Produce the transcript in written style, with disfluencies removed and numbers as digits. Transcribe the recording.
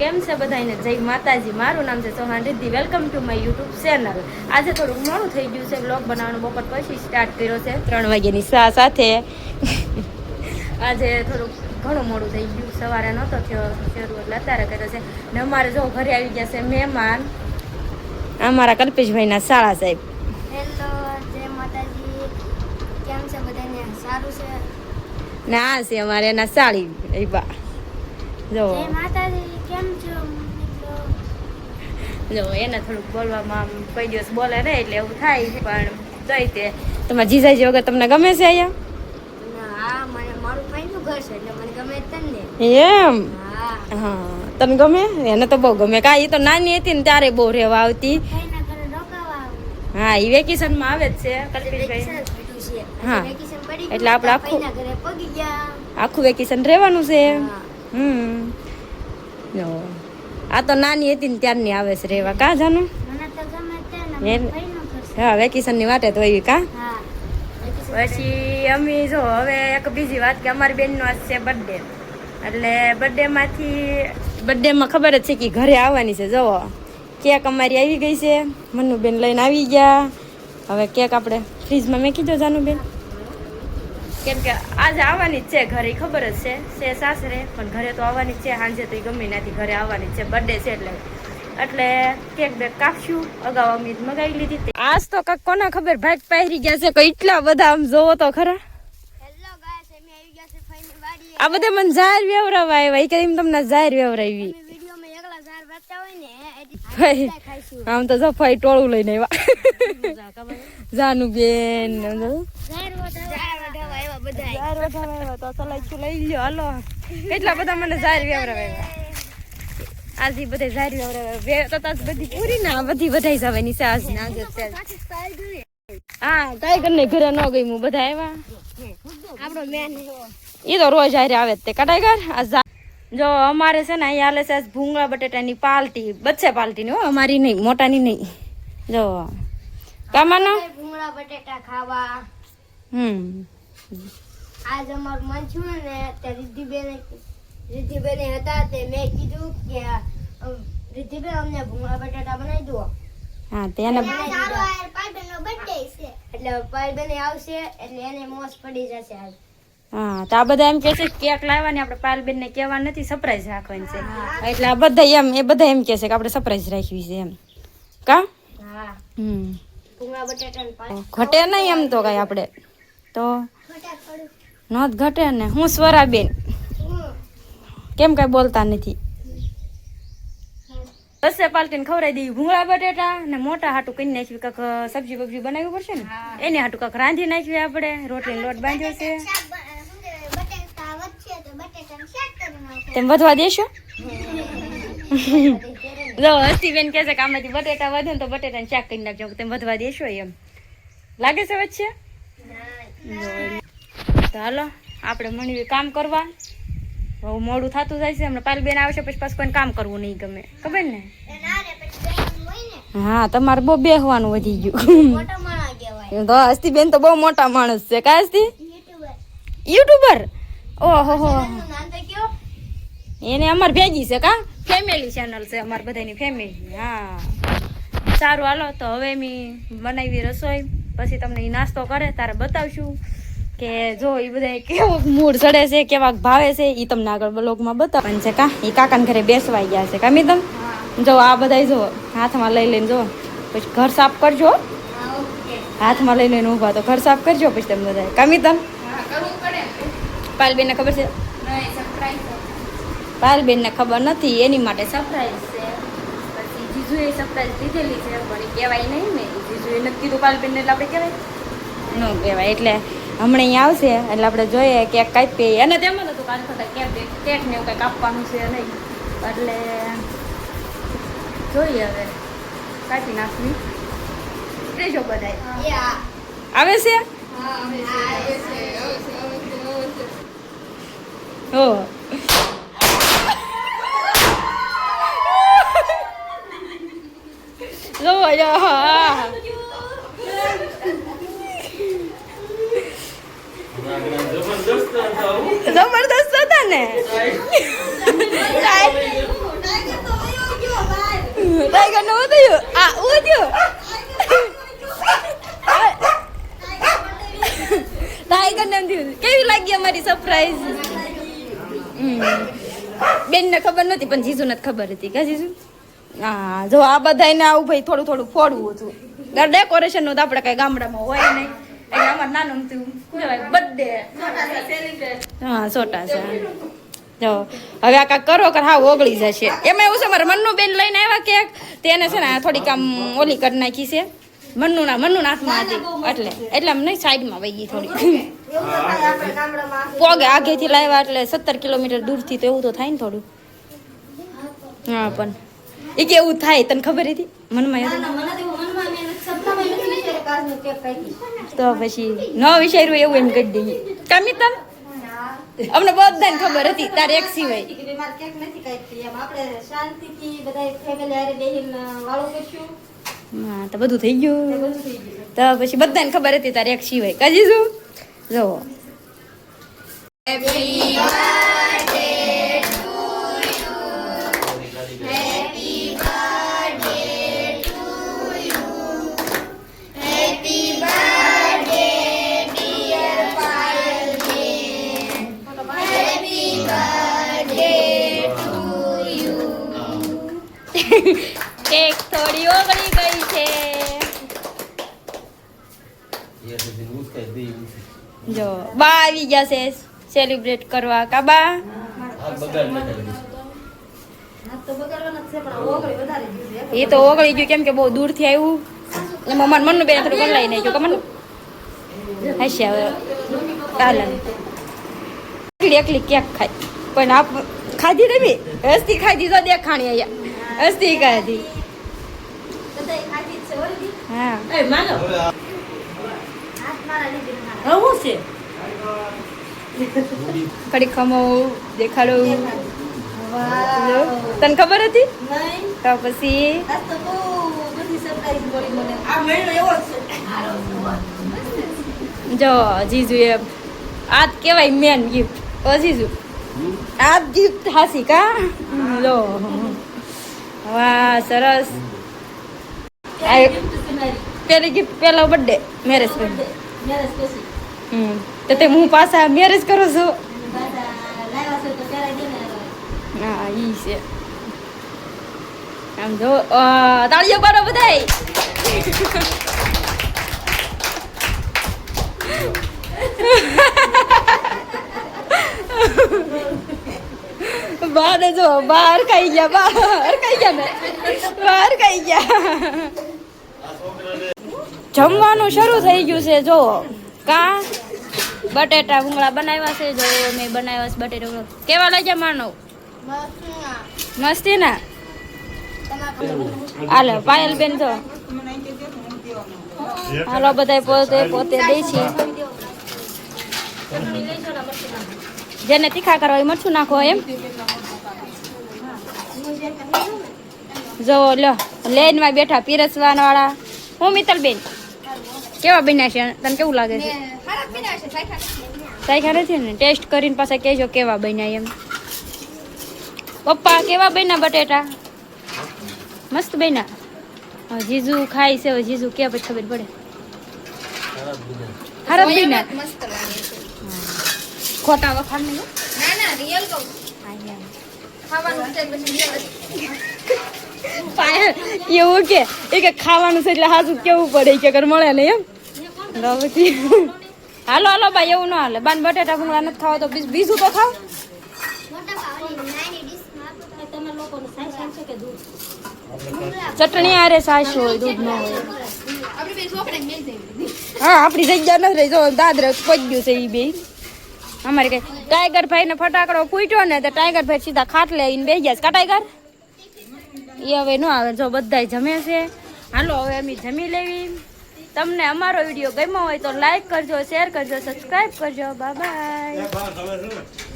કેમ છે બધાને? જય માતાજી. મારું નામ છે Chauhan Riddhi. Welcome to my YouTube channel. આજે થોડુંક મોડું થઈ ગયું છે વ્લોગ બનાવવાનું. બપોર પછી સ્ટાર્ટ કર્યો છે 3 વાગ્યાની સાથે. આજે થોડુંક ઘણું મોડું થઈ ગયું. સવારે નહોતો થયો શરૂ એટલે અત્યારે કર્યો છે. ને અમારે જો ઘરે આવી ગયા છે મહેમાન, અમારા કલ્પેશભાઈના શાળા સાહેબ. હેલો, જય માતાજી. કેમ છે બધાને? સારું છે ને આ છે અમારે એના સાળી એ બા. જો જય માતાજી. કેમ છો મિત્રો? જો એને થોડુંક બોલવામાં કોઈ દિવસ બોલે નહીં એટલે એવું થાય, પણ જોઈ તે તમારા જીજાજી વગર તમને ગમે છે અહીંયા? ના, હા, મને મારું ફાઈનું ઘર છે એટલે મને ગમે તને. એમ? હા, હા, તને ગમે? એને તો બહુ ગમે. કા એ તો નાની હતી ને ત્યારે બહુ રહેવા આવતી. ફાઈના ઘરે રોકાવા આવું. હા, એ વેકેશનમાં આવે જ છે કલ્પેશભાઈ. વેકેશન પડ્યું છે. હા. વેકેશન પડી ગયું એટલે આપણે ફાઈના ઘરે પગી ગયા. આખું વેકેશન રહેવાનું છે. હા. જો આ તો નાની હતી ને ત્યારની આવે છે રહેવા. કા જાનું? મને તો ગમે તે ને એમ? મારું ફાઈનું ઘર છે. હા, વેકેશનની વાટે તો એવી. કા હા. પછી અમે જો હવે એક બીજી વાત કે અમારી બેનનો આજ છે બર્થડે, એટલે બર્થડેમાં ખબર જ છે કે ઘરે આવવાની છે. જુઓ કેક અમારી આવી ગઈ છે, મનુબેન લઈને આવી ગયા. હવે કેક આપણે ફ્રીજમાં મેકી દો જાનુબેન, કેમ કે આજે આવવાની જ છે ઘરે. ખબર જ છે સાસરે, પણ ઘરે તો આવવાની જ છે. સાંજે તો ગમે નથી ઘરે આવવાની જ છે, બર્થડે છે એટલે કેક બેક કાપશું. અગાઉ અમે મગાવી લીધી. આજ તો કાક કોના ખબર ભાગ પહેરી ગયા છે કે એટલા બધા. આમ જોવો તો ખરા. હેલો ગાઈસ, અમે આવી ગયા છે ફાઈની વાડીએ. આ બધા મને જાહેર વ્યવરાવા આવ્યા. કે એમ તમને જાહેર વ્યવરાવી અમે વિડિયોમાં એકલા ઝાડ વાટતા હોય ને ભાઈ. ખાઈશું. આમ તો સફાઈ ટોળું લઈને આવ્યા જાનુબેન. ઝાડ વાટવા આવ્યા બધાય. જાહેર વ્યવરાવા તો સલાઈ લઈ લ્યો. હાલો, કેટલા બધા મને જાહેર વ્યવરાવા. આજે બધે જાહેર વ્યવરાવા તો બધી પૂરી ના બધી વધાઈ જવાની છે આજ ના. હા, ટાઈગર ને ઘરે ન ગઈ હું. બધા આવ્યા. આપણો મેન એ તો રોજ હારે આવે જ તે ટાઈગર. જો અમારે છે ને અહીંયા હાલે છે ભૂંગળા બટેટાની પાલટી. બચ્ચે પાલટી ની હો, અમારી નહીં, મોટાની નહીં. જો કામાનો ભૂંગળા બટેટા ખાવા. આજ અમારું મન છું ને તે રિદ્ધિબેન હતા તે મેં કીધું કે રિદ્ધિબેન અમને ભૂંગળા બટેટા બનાવી દો. હા, તેને એટલે પાલબેન આવશે એટલે એને મોજ પડી જશે આજ. હા, તો આ બધા એમ કે છે કેક લાવવાની આપણે પાલબેન ને કહેવાનું નથી, સરપ્રાઈઝ રાખવાની છે. એટલે આ બધા એ બધા એમ કે છે કે આપણે સરપ્રાઈઝ રાખવી છે એમ. કા હા, ભૂંગળા બટેટા ઘટે નહીં એમ તો કઈ આપણે તો નોત ઘટે ને. હું સ્વરાબેન કેમ કઈ બોલતા નથી. બસે પાલટીને ખવડાવી દઈએ ભૂંગળા બટેટા ને મોટા હાટું કરી નાખ્યું. કાંક સબ્જી બબ્જી બનાવવી પડશે ને એને હાટું કાંક રાંધી નાખવી આપણે. રોટલીનો લોટ બાંધ્યો છે. તેમ વધવા દેશો? જો હસ્તીબેન કહે છે કે આમાંથી બટેટા વધે ને તો બટેટાને શાક કરી નાખજો. તેમ વધવા દેશો એમ લાગે છે વચ્ચે? તો હાલો આપણે મળીએ કામ કરવા. બહુ મોડું થતું જાય છે. હમણાં પાલબેન આવશે પછી પાછું કોઈને કામ કરવું નહીં ગમે, ખબર ને? હા, તમારે બહુ બેહવાનું વધી ગયું. તો હસ્તીબેન તો બહુ મોટા માણસ છે. કા હસ્તી? યુટ્યુબર? ઓહો, એને અમાર ભેગી છે. કા ફેમિલી ચેનલ છે અમાર બધાની ફેમિલી. હા, સારું હાલો તો હવે મેં બનાવી રસોઈ. પછી તમને એ નાસ્તો કરે તારે બતાવશું કે જો એ બધા કેવો મૂડ ચડે છે, કેવા ભાવે છે એ તમને આગળ બ્લોગમાં બતાવવાનું છે. કા એ કાકાને ઘરે બેસવાઈ ગયા છે. કા મિતન? જો આ બધા જો હાથમાં લઈ લઈને જો પછી ઘર સાફ કરજો. હાથમાં લઈ લઈને ઊભા તો ઘર સાફ કરજો પછી તમે બધા. કા મિતન? પાલબેનને ખબર છે? પાલબેનને ખબર નથી, એની માટે સરપ્રાઈઝ છે. પછી જીજુએ સરપ્રાઈઝ દીધેલી છે પણ એ કહેવાય નહીં ને. જીજુએ નથી કીધું પાલબેનને એટલે આપણે કહેવાય ન કહેવાય. એટલે હમણાં અહીંયા આવશે એટલે આપણે જોઈએ કેક કાપીએ. એને તેમ જ હતું કાલ થતા કેક ને એવું કંઈક કાપવાનું છે નહીં, એટલે જોઈએ હવે કાપી નાખવી. રહેજો બધા. આવે છે? હો જો હા જબરદસ્ત હતા ને. ટાઈગર નો ઉધ્યું આ ઉધ્યું ટાઈગર ને થયું કેવી લાગી અમારી સરપ્રાઈઝ બેન ને ખબર નહોતી પણ જીજુ ને ખબર હતી કે જીજુ હા જો આ બધાને આવું ભાઈ થોડું થોડું ફોડવું હતું ડેકોરેશન નું તો આપણે કઈ ગામડામાં હોય નહીં એટલે અમારે નાનું બર્થડે હા છોટા છે જો હવે આ કાંઈક કરો કર હા ઓગળી જશે એમાં એવું છે મારે મનનું બેન લઈને આવ્યા કેક તેને છે ને થોડીક આમ ઓલી કરી નાખી છે મનનું હાથમાં હતી એટલે આમ નહીં સાઈડમાં વહી ગઈ થોડી પોગે આગેથી લાવ્યા એટલે 17 કિલોમીટર દૂરથી તો એવું તો થાય ને થોડું હા પણ એ કેવું થાય તને ખબર હતી મનમાં તો પછી ન વિચાર્યું એવું એમ કરી દઈએ કામી તને અમને બધાને ખબર હતી તારે એક સિવાય હા તો બધું થઈ ગયું તો પછી બધાને ખબર હતી તારે એક સિવાય કાજી શું જો કેક થોડી ઓગળી ગઈ છે જો બા આવી ગયા છે સેલિબ્રેટ કરવા કાબા એ તો ઓગળી ગયું કેમ કે બહુ દૂર થી આવ્યું એમાં મન મનનું બેન થોડું ગલાઈ નાખ્યું કમન હશે હવે કાલે એકલી કેક ખાય પણ આપ ખાધી ને બી હસ્તી ખાધી તો દેખાણી અહીંયા હસ્તી ખાધી હા કડી ખમો દેખાડો તને ખબર હતી તો પછી જો જીજુ એ આ કેવાય મેન ગિફ્ટ ઓ જીજુ આ ગિફ્ટ હાસી કા લો વાહ સરસ પેલી ગિફ્ટ પેલો બર્થડે મેરેજ તો તે હું પાછા મેરેજ કરો છો હા ઈ છે આમ જો તાળીઓ પાડો બધાય બહાર જો બહાર ખાઈ ગયા ને બહાર ખાઈ ગયા જમવાનું શરૂ થઈ ગયું છે જો કા બટેટા ભૂંગળા બનાવ્યા છે જો મેં બનાવ્યા છે બટેટા ભૂંગળા કેવા લાગ્યા માનો મસ્તી ના હાલો પાયલ બેન જો હાલો બધા પોતે દે છે જેને તીખા કરવા હોય મરચું નાખો એમ જો લો લેનમાં બેઠા પીરસવાન વાળા હું મિત્તલબેન કેવા બન્યા છે તને કેવું લાગે છે સાઈખા નથી ને ટેસ્ટ કરીને પાછા કહેજો કેવા બન્યા એમ પપ્પા કેવા બન્યા બટેટા મસ્ત બન્યા જીજુ ખાય છે જીજુ કે પછી ખબર પડે ખરાબ બન્યા ખોટા વખાણ નહીં ના ના રિયલ કહું ખાવાનું છે પછી એવું કે ખાવાનું છે એટલે હાજુ કેવું પડે કે કર મળે ને એમ પછી હાલો હાલો ભાઈ એવું ના હાલે બાન બટેટા ભૂંગળા નથી ખાવા તો બીજું તો ખાવ ચટણી આરે સાસ હોય દૂધ ન હોય હા આપણી જગ્યા નથી રહી જો દાદરે પગ્યું છે એ બે અમારે કઈ ટાઈગર ભાઈ ને ફટાકડો ફૂટ્યો ને તો ટાઈગર ભાઈ સીધા ખાટલે આવીને બેસી ગયા કા ટાઈગર એ હવે ન આવે જો બધા જમે છે હાલો હવે અમે જમી લેવી તમને અમારો વિડીયો ગમ્યો હોય તો લાઈક કરજો શેર કરજો સબસ્ક્રાઈબ કરજો બાય બાય